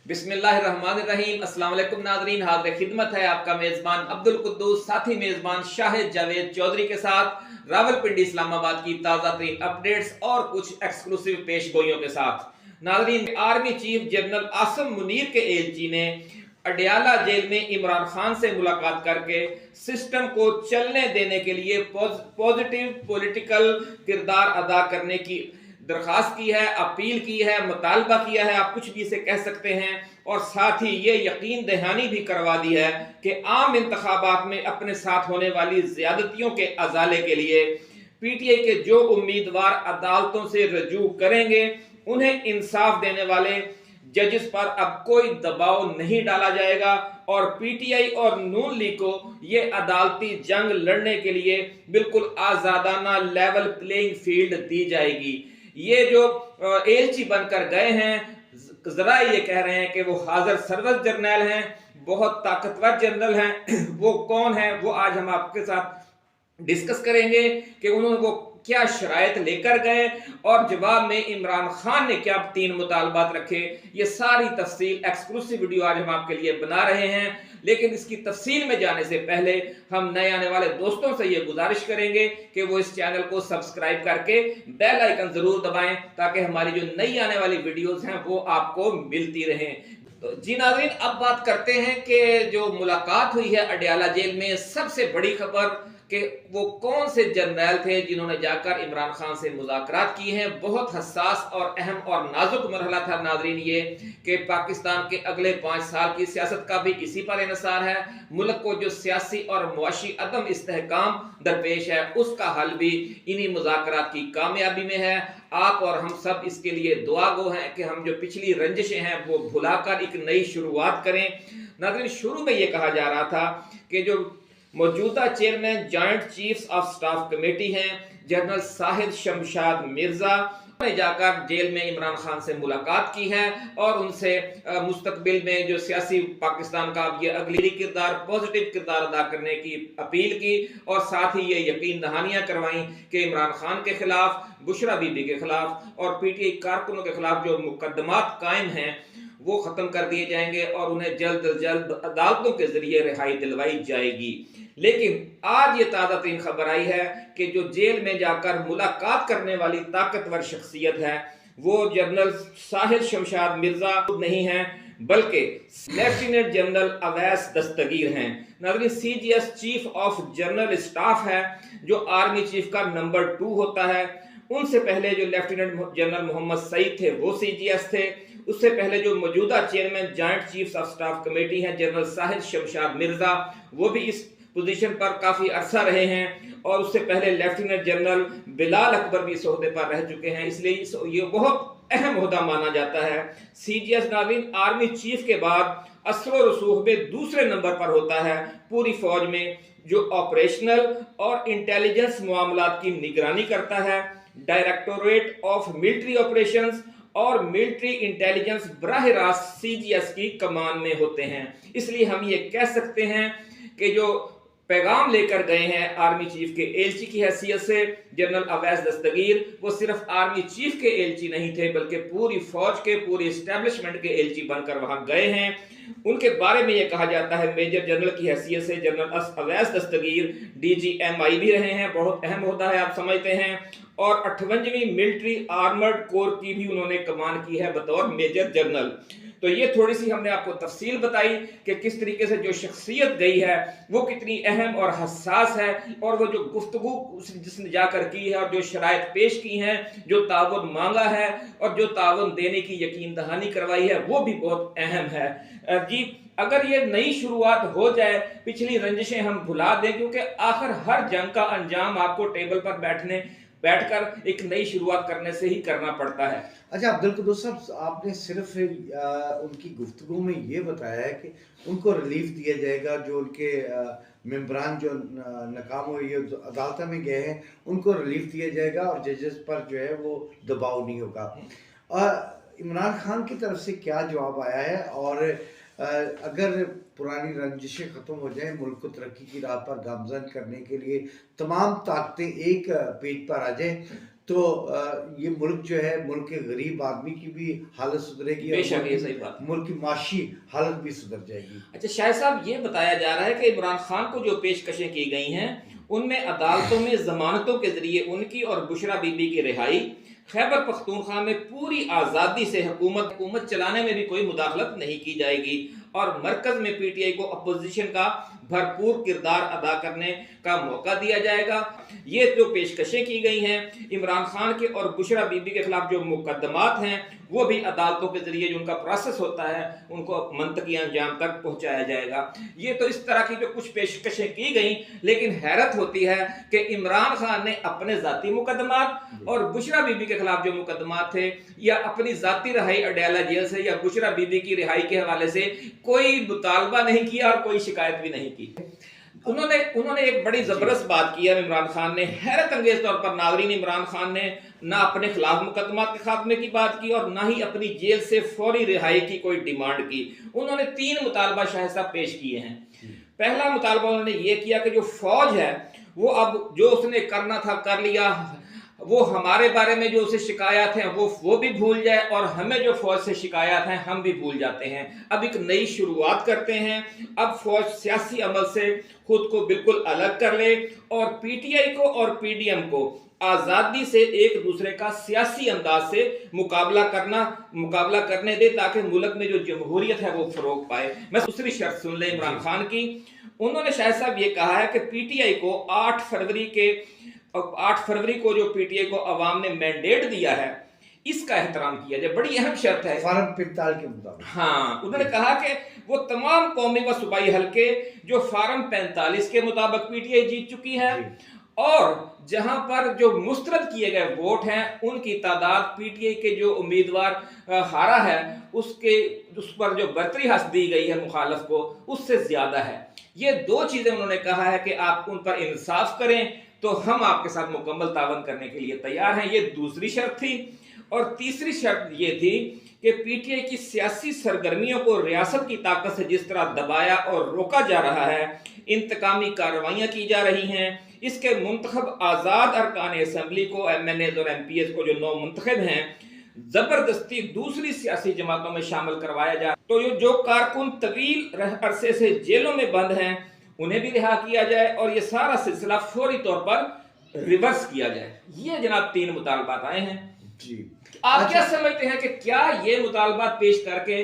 बिस्मिल्लाहिर्रहमानिर्रहीम। अस्सलाम वालेकुम नाज़रीन, हाज़िर खिदमत है आपका मेज़बान अब्दुल कुद्दूस, साथी मेज़बान शाहिद जावेद चौधरी के साथ रावलपिंडी इस्लामाबाद की ताज़ा तरीन अपडेट्स और कुछ एक्सक्लूसिव पेशगोइयों के साथ। नाज़रीन, army chief general Asim Munir के एलची ने अडयाला जेल में इमरान खान से मुलाकात करके सिस्टम को चलने देने के लिए पॉजिटिव पॉलिटिकल किरदार अदा करने की दरखास्त की है, अपील की है, मुतालबा किया है, आप कुछ भी इसे कह सकते हैं। और साथ ही ये यकीन दहानी भी करवा दी है कि आम इंतखाबात में अपने साथ होने वाली ज्यादतियों के अजाले के लिए पीटीआई के जो उम्मीदवार अदालतों से रजू करेंगे उन्हें इंसाफ देने वाले जजेस पर अब कोई दबाव नहीं डाला जाएगा और पीटीआई और नून लीग को ये अदालती जंग लड़ने के लिए बिल्कुल आजादाना लेवल प्लेइंग फील्ड दी जाएगी। ये जो एलची बनकर गए हैं, जरा ये कह रहे हैं कि वो हाजिर सर्विस जर्नल हैं, बहुत ताकतवर जनरल हैं। वो कौन है वो आज हम आपके साथ डिस्कस करेंगे कि उन्होंने वो क्या शरायत लेकर गए और जवाब में इमरान खान ने क्या 3 मुतालबात रखे। ये सारी तफसील एक्सक्लूसिव वीडियो आज हम आपके लिए बना रहे हैं, लेकिन इसकी तफसील में जाने से पहले हम नए आने वाले दोस्तों से ये गुजारिश करेंगे कि वो इस चैनल को सब्सक्राइब करके बेल आइकन जरूर दबाएं ताकि हमारी जो नई आने वाली वीडियोस हैं वो आपको मिलती रहें। तो जी नाज़रीन, अब बात करते हैं कि जो मुलाकात हुई है अडयाला जेल में, सबसे बड़ी खबर कि वो कौन से जर्नल थे जिन्होंने जाकर इमरान खान से मुज़ाकरात की हैं। बहुत हसास और अहम और नाजुक मरहला था नाज़रीन ये कि पाकिस्तान के अगले 5 साल की सियासत का भी इसी पर इन्हिसार है। मुल्क को जो सियासी और मुआशी अदम इस्तेहकाम दरपेश है उसका हल भी इन्हीं मुज़ाकरात की कामयाबी में है। आप और हम सब इसके लिए दुआ गो हैं कि हम जो पिछली रंजिशें हैं वो भुलाकर एक नई शुरुआत करें। नाज़रीन, शुरू में ये कहा जा रहा था कि जो मौजूदा chairman joint chiefs of staff committee हैं जनरल साहिद शमशाद मिर्जा ने जाकर जेल में इमरान खान से मुलाकात की है और उनसे मुस्तकबिल में जो सियासी पाकिस्तान का ये अगली किरदार पॉजिटिव किरदार अदा करने की अपील की और साथ ही ये यकीन दहानियां करवाई कि इमरान खान के खिलाफ, बुशरा बीबी के खिलाफ और पीटीआई कारकुनों के खिलाफ जो मुकदमात कायम हैं वो खत्म कर दिए जाएंगे और उन्हें जल्द अज जल्द अदालतों के जरिए रिहाई दिलवाई जाएगी। लेकिन आज ये ताज़ा तरीन खबर आई है कि जो जेल में जाकर मुलाकात करने वाली ताकतवर शख्सियत है वो जनरल साहिद शमशाद मिर्जा नहीं है बल्कि लेफ्टिनेंट जनरल अवैस दस्तगीर हैं। नाज़रीन, CGS chief of general staff है जो आर्मी चीफ का नंबर 2 होता है। उनसे पहले जो लेफ्टिनेंट जनरल मोहम्मद सईद थे वो सीजीएस थे। उससे पहले जो मौजूदा chairman joint chiefs of staff committee है जनरल साहिद शमशाद मिर्जा, वो भी इस पोजीशन पर काफी अरसा रहे हैं और उससे पहले लेफ्टिनेंट जनरल बिलाल अकबर भी इस ओहदे पर रह चुके हैं, इसलिए ये बहुत अहम ओहदा माना जाता है। सीजीएस नाज़रीन आर्मी चीफ के बाद असर और रसूख में दूसरे नंबर पर होता है पूरी फौज में, जो ऑपरेशनल और इंटेलिजेंस मामलात की निगरानी करता है। डायरेक्टोरेट ऑफ मिलिट्री ऑपरेशंस और मिलिट्री इंटेलिजेंस बराह रास्त सीजीएस की कमान में होते हैं। इसलिए हम ये कह सकते हैं कि जो पैगाम लेकर गए हैं आर्मी चीफ के एलची की हैसियत से जनरल अवैस दस्तगीर, वो सिर्फ आर्मी चीफ के एलची नहीं थे बल्कि पूरी फौज के पूरी एस्टेब्लिशमेंट के एलची बनकर वहां गए हैं। उनके बारे में यह कहा जाता है मेजर जनरल की हैसियत से जनरल अवैस दस्तगीर डीजीएमआई भी रहे हैं, बहुत अहम होता है आप समझते हैं, और 58वीं मिलिट्री आर्मर्ड कोर की भी उन्होंने कमान की है बतौर मेजर जनरल। तो ये थोड़ी सी हमने आपको तफसील बताई कि किस तरीके से जो शख्सियत गई है वो कितनी अहम और हसास है और वो जो गुफ्तगू जिसने जाकर की है और जो शराइत पेश की हैं, जो ताउन मांगा है और जो ताउन देने की यकीन दहानी करवाई है वो भी बहुत अहम है। जी, अगर ये नई शुरुआत हो जाए, पिछली रंजिशें हम भुला दें, क्योंकि आखिर हर जंग का अंजाम आपको टेबल पर बैठकर एक नई शुरुआत करने से ही करना पड़ता है। अच्छा अब्दुल कुद्दूस साहब, आपने सिर्फ उनकी गुफ्तगू में ये बताया है कि उनको रिलीफ दिया जाएगा, जो उनके मेंबरान जो नाकाम हुए अदालत में गए हैं उनको रिलीफ दिया जाएगा और जजेस पर जो है वो दबाव नहीं होगा। इमरान खान की तरफ से क्या जवाब आया है और अगर पुरानी रंजिशें ख़त्म हो जाएं, मुल्क को तरक्की की राह पर गामजन करने के लिए तमाम ताकतें एक पेज पर आ जाएं, तो ये मुल्क जो है, मुल्क के गरीब आदमी की भी हालत सुधरेगी, बेशक ये सही बात। मुल्क की माशी हालत भी सुधर जाएगी। अच्छा शाह साहब, ये बताया जा रहा है कि इमरान खान को जो पेशकशें की गई हैं उनमें अदालतों में जमानतों के जरिए उनकी और बुशरा बीबी की रिहाई, खैबर पख्तूनख्वा में पूरी आज़ादी से हुकूमत चलाने में भी कोई मुदाखलत नहीं की जाएगी और मरकज में पीटीआई को अपोजिशन का भरपूर किरदार अदा करने का मौका दिया जाएगा। ये जो पेशकशें की गई हैं इमरान खान के और बुशरा बीबी के खिलाफ जो मुकदमात हैं वो भी अदालतों के जरिए जो उनका प्रोसेस होता है उनको मंतकी अंजाम तक पहुंचाया जाएगा। ये तो इस तरह की जो कुछ पेशकशें की गई, लेकिन हैरत होती है कि इमरान खान ने अपने जाती मुकदमात और बुशरा बीबी के खिलाफ जो मुकदमात थे या अपनी जाती रिहाई अडयाला जेल से या बुशरा बीबी की रिहाई के हवाले से कोई मुतालबा नहीं किया और कोई शिकायत भी नहीं की। उन्होंने एक बड़ी जबरदस्त बात की है इमरान खान ने, हैरत अंगेज तौर पर नाज़रीन, इमरान खान ने ना अपने खिलाफ मुकदमात के खात्मे की बात की और ना ही अपनी जेल से फौरी रिहाई की कोई डिमांड की। उन्होंने 3 मुतालबा शाह साहब पेश किए हैं। पहला मुतालबा उन्होंने ये किया कि जो फौज है वो अब जो उसने करना था कर लिया, वो हमारे बारे में जो उसे शिकायत हैं वो भी भूल जाए और हमें जो फौज से शिकायत हैं हम भी भूल जाते हैं। अब एक नई शुरुआत करते हैं, अब फौज सियासी अमल से खुद को बिल्कुल अलग कर ले और पीटीआई को और पीडीएम को आजादी से एक दूसरे का सियासी अंदाज से मुकाबला करने दे ताकि मुल्क में जो जमहूरियत है वो फरोग पाए। मैं दूसरी शर्त सुन ले इमरान खान की। उन्होंने शाह साहब ये कहा है कि पीटीआई को 8 फरवरी को जो पीटीआई को अवाम ने मैंडेट दिया है इसका एहतराम किया जाए। बड़ी अहम शर्त है फार्म 45 के मुताबिक। हाँ, उन्होंने कहा कि वो तमाम कौमी व सूबाई हल्के जो फार्म 45 के मुताबिक पीटीआई जीत चुकी है और जहां पर जो मुस्तरद किए गए वोट हैं उनकी तादाद पीटीआई के जो उम्मीदवार हारा है उस पर जो बरतरी हासिल दी गई है मुखालफ को उससे ज्यादा है। ये 2 चीजें उन्होंने कहा है कि आप उन पर इंसाफ करें तो हम आपके साथ मुकम्मल तावन करने के लिए तैयार हैं। ये दूसरी शर्त थी। और तीसरी शर्त ये थी कि पीटीआई की सियासी सरगर्मियों को रियासत की ताकत से जिस तरह दबाया और रोका जा रहा है, इंतकामी कार्रवाइयां की जा रही हैं, इसके मुंतखब आज़ाद अरकान असेंबली को, एमएनएज और एमपीएस को जो 9 मुंतखब हैं, जबरदस्ती दूसरी सियासी जमातों में शामिल करवाया जाए। तो ये जो कारकुन तवील अरसे से जेलों में बंद हैं उन्हें भी रिहा किया जाए और ये सारा सिलसिला फौरी तौर पर रिवर्स किया जाए। ये जनाब 3 मुतालबात आए हैं जी। आप क्या समझते हैं कि क्या ये मुतालबात पेश करके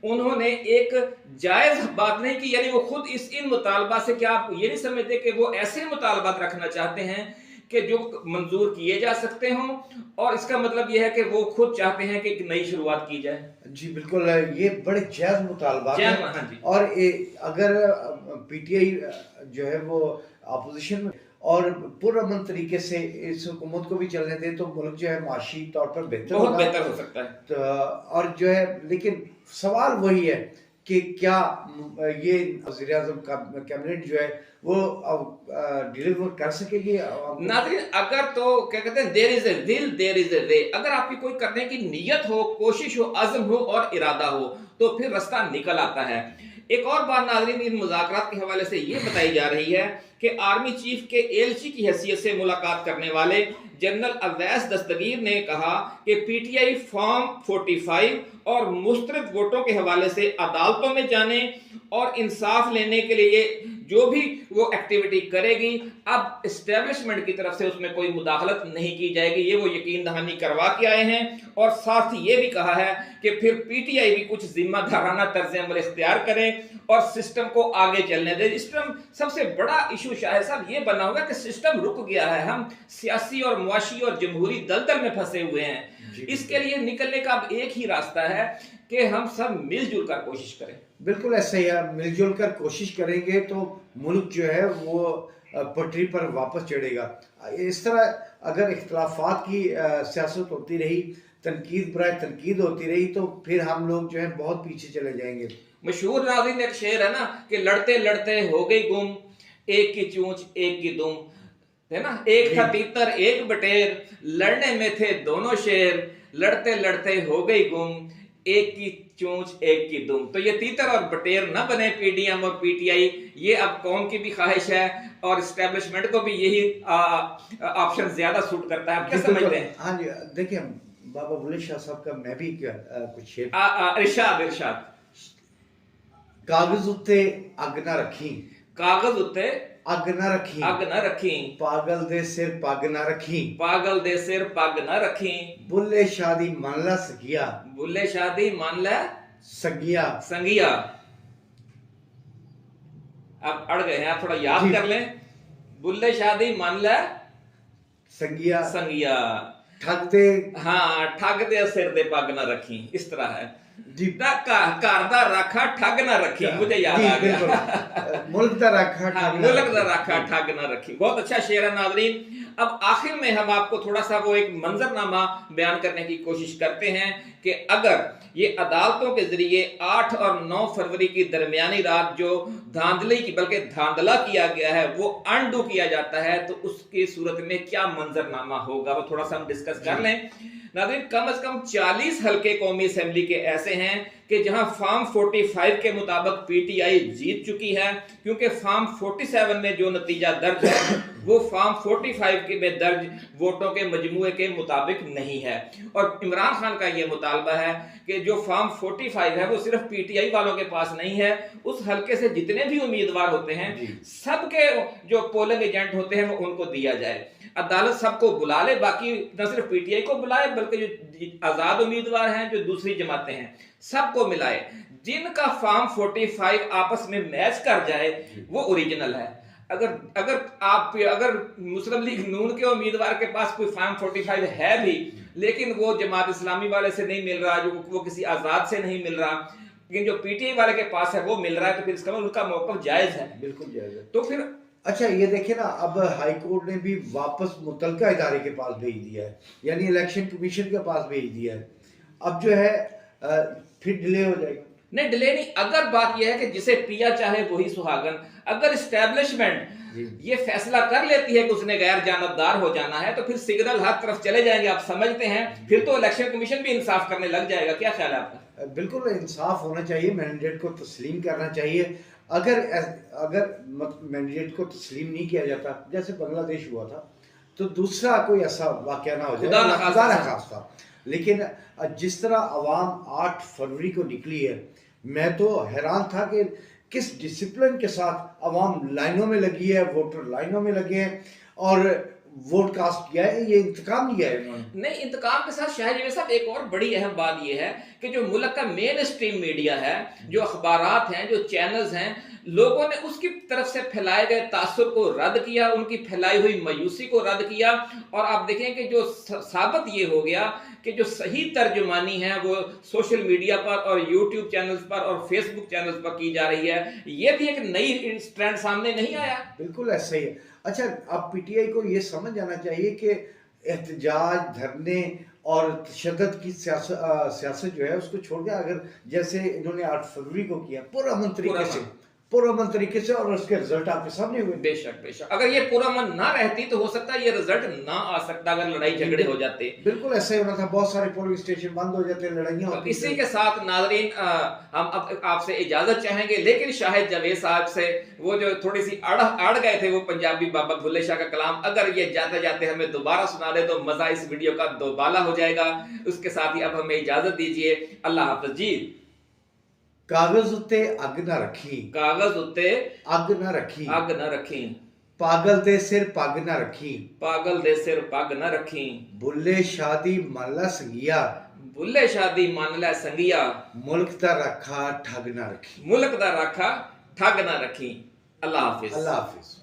उन्होंने एक जायज बात नहीं की, यानी वो खुद इन मुतालबात से, क्या आप ये नहीं समझते कि वो ऐसे मुतालबात रखना चाहते हैं कि जो मंजूर किए जा सकते हों और इसका मतलब यह है कि वो खुद चाहते हैं कि एक नई शुरुआत की जाए? जी बिल्कुल, ये बड़े जायज मुतालबात हैं। हाँ जी। और अगर पीटीआई जो है वो अपोजिशन में और पुरअमन तरीके से इस हुकूमत को भी चलने दे तो मुल्क जो है माशी तौर पर बहुत बेहतर हो सकता है। तो और जो है, लेकिन सवाल वही है कि क्या ये वज़ीर-ए-आज़म का कैबिनेट जो है वो डिलीवर कर सकेगी? नाज़रीन, अगर तो क्या कहते हैं, there is a will there is a way. अगर आपकी कोई करने की नीयत हो, कोशिश हो, अज़्म हो और इरादा हो तो फिर रास्ता निकल आता है। एक और बात नाज़रीन, इन मुज़ाकरात के हवाले से ये बताई जा रही है कि आर्मी चीफ के एलची की हैसियत से मुलाकात करने वाले जनरल अवैस दस्तगीर ने कहा कि पीटीआई फॉर्म 45 और मुस्तरद वोटों के हवाले से अदालतों में जाने और इंसाफ लेने के लिए जो भी वो एक्टिविटी करेगी, अब एस्टेब्लिशमेंट की तरफ से उसमें कोई मुदाखलत नहीं की जाएगी। ये वो यकीन दहानी करवा के आए हैं और साथ ही ये भी कहा है कि फिर पीटीआई भी कुछ जिम्मेदाराना तर्ज अमल इख्तियार करे और सिस्टम को आगे चलने दे। सिस्टम सबसे बड़ा इशू शाह साहब ये बना हुआ कि सिस्टम रुक गया है, हम सियासी और मुआशी और जमहूरी दलदल में फंसे हुए हैं। इसके लिए निकलने का अब एक ही रास्ता है कि हम सब मिलजुल कर कोशिश करें। बिल्कुल ऐसा ही है, मिलजुल कर कोशिश करेंगे तो मुल्क जो है वो पटरी पर वापस चढ़ेगा। इस तरह अगर इख्तलाफात की सियासत होती रही, तनकीद बराए तनकीद होती रही तो फिर हम लोग जो है बहुत पीछे चले जाएंगे। मशहूर नाज़रीन एक शेर है ना कि लड़ते लड़ते हो गई गुम, एक की चूंच एक की दुम, है ना। एक था तीतर एक बटेर, लड़ने में थे दोनों शेर, लड़ते लड़ते हो गई गुम, एक की चूंच एक की दुम। तो ये तीतर और बटेर न बने पीडीएम और पीटीआई, ये अब कौम की भी ख्वाहिश है और इस्टेब्लिशमेंट को भी यही ऑप्शन ज्यादा सूट करता है। आप क्या समझते हैं? हाँ जी, देखिए बाबा बुल्ले शाह साहब का मैं भी कुछ शेर इरशाद इरशाद। कागज उत्ते अग ना रखी, कागज उत्ते अग ना रखी, अग न रखी, पागल दे सिर पग ना रखी, पागल दे सिर पग न रखी, बुल्ले शादी मान ला सगिया, बुल्ले शादी मान ले सगिया, संगिया। अब अड़ गए हैं, आप थोड़ा याद कर लें। बुल्ले शादी मान ले संगिया, संगिया, ठग दे, हाँ ठग दे सिर दे पग न रखी, इस तरह है जी। घर दा राखा ठग ना रखी, मुझे याद आ गया। मुल्क दा राखा हाँ, मुल्क दा राखा ठग ना रखी, बहुत अच्छा शेर है नाज़रीन। अब आखिर में हम आपको थोड़ा सा वो एक मंजरनामा बयान करने की कोशिश करते हैं कि अगर ये अदालतों के जरिए 8 और 9 फरवरी की दरमियानी रात जो धांधली की बल्कि धांधला किया गया है वो अनडू किया जाता है, तो उसकी सूरत में क्या मंजरनामा होगा वो थोड़ा सा हम डिस्कस कर लें। नाज़रीन, कम से कम 40 हल्के कौमी असेंबली के ऐसे हैं कि जहां फॉर्म 45 के मुताबिक पीटीआई जीत चुकी है, क्योंकि फॉर्म 47 में जो नतीजा दर्ज है वो फॉर्म 45 के में दर्ज वोटों के मजमूए के मुताबिक नहीं है। और इमरान खान का यह मुतालबा है कि जो फॉर्म 45 है वो सिर्फ पीटीआई वालों के पास नहीं है, उस हल्के से जितने भी उम्मीदवार होते हैं सबके जो पोलिंग एजेंट होते हैं वो उनको दिया जाए। अदालत सबको बुला ले, बाकी न सिर्फ पीटीआई को बुलाए बल्कि जो आजाद उम्मीदवार हैं, जो दूसरी जमातें हैं, सबको मिलाए। जिनका फॉर्म 45 आपस में मैच कर जाए वो ओरिजिनल है। अगर मुस्लिम लीग नून के उम्मीदवार के पास कोई फॉर्म 45 है भी, लेकिन वो जमात इस्लामी वाले से नहीं मिल रहा, जो वो किसी आजाद से नहीं मिल रहा, लेकिन जो पीटीआई वाले के पास है वो मिल रहा है, तो फिर इसका मतलब उनका मौक़िफ़ जायज है, बिल्कुल जायज है। तो फिर अच्छा ये देखिए ना, अब हाई कोर्ट ने भी वापस मुतलका इदारे के पास भेज दिया है, यानी इलेक्शन कमीशन के पास भेज दिया है। अब जो है फिर डिले हो जाएगा। नहीं, डिले नहीं। अगर बात यह है कि जिसे पिया चाहे वही सुहागन, अगर इस्टेब्लिशमेंट ये फैसला कर लेती है कि उसने गैर जानबदार हो जाना है, तो फिर सिग्नल हर तरफ चले जाएंगे, आप समझते हैं। फिर तो इलेक्शन कमीशन भी इंसाफ करने लग जाएगा। क्या ख्याल है आपका? बिल्कुल इंसाफ होना चाहिए, मैंडेट को तस्लीम करना चाहिए। अगर मैंडेट को तस्लीम नहीं किया जाता, जैसे बांग्लादेश हुआ था, तो दूसरा कोई ऐसा वाकया ना हो जाए, खुदा न खास्ता। लेकिन जिस तरह अवाम 8 फरवरी को निकली है, मैं तो हैरान था कि किस डिसिप्लिन के साथ अवाम लाइनों में लगी है, वोटर लाइनों में लगे हैं और वोट कास्ट किया है। ये इंतकाम लिया है उन्होंने। नहीं, इंतकाम के साथ शाहजी साहब एक और बड़ी अहम बात यह है कि जो मुल्क का मेन स्ट्रीम मीडिया है, जो अखबारात हैं, जो चैनल्स हैं, लोगों ने उसकी तरफ से फैलाए गए तासुर को रद्द किया, उनकी फैलाई हुई मायूसी को रद्द किया। और आप देखें कि जो साबित ये हो गया कि जो सही तर्जुमानी है वो सोशल मीडिया पर और यूट्यूब चैनल्स पर और फेसबुक चैनल्स पर की जा रही है। ये भी एक नई ट्रेंड सामने नहीं आया। बिल्कुल ऐसा ही है। अच्छा, अब पीटीआई को ये समझ जाना चाहिए कि एहतजाज, धरने और तशद्दुद की सियासत जो है उसको छोड़ के, अगर जैसे इन्होंने 8 फरवरी को किया पुरअमन तरीके से और उसके रिजल्ट आपके सामने हुए। बेशक बेशक, अगर ये पुरअमन ना रहती तो हो सकता है ये रिजल्ट ना आ सकता, अगर लड़ाई झगड़े हो जाते। बिल्कुल ऐसा ही होना था, बहुत सारे पोलिंग स्टेशन बंद हो जाते, लड़ाइयां होती। इसी के साथ नाजरीन हम अब आपसे इजाजत चाहेंगे, लेकिन शाहिद जावेद साहब से वो जो थोड़ी सी अड़ गए थे वो पंजाबी बाबा भुल्ले शाह का कलाम, अगर ये जाते जाते हमें दोबारा सुना दे तो मजा इस वीडियो का दोबाला हो जाएगा। उसके साथ ही अब हमें इजाजत दीजिए। अल्लाह हाफ़िज़ जी। कागज उत्ते अग ना रखी, कागज उत्ते अग ना रखी, अग ना रखी, पागल दे सिर पग ना रखी, पागल दे सिर पग ना रखी, बुल्ले शादी माला संगिया, बुल्ले शादी मान लै संगिया, मुल्क दा रखा ठग ना रखी, मुल्क दा रखा ठग ना रखी। अल्लाह हाफिज। अल्लाह हाफिज।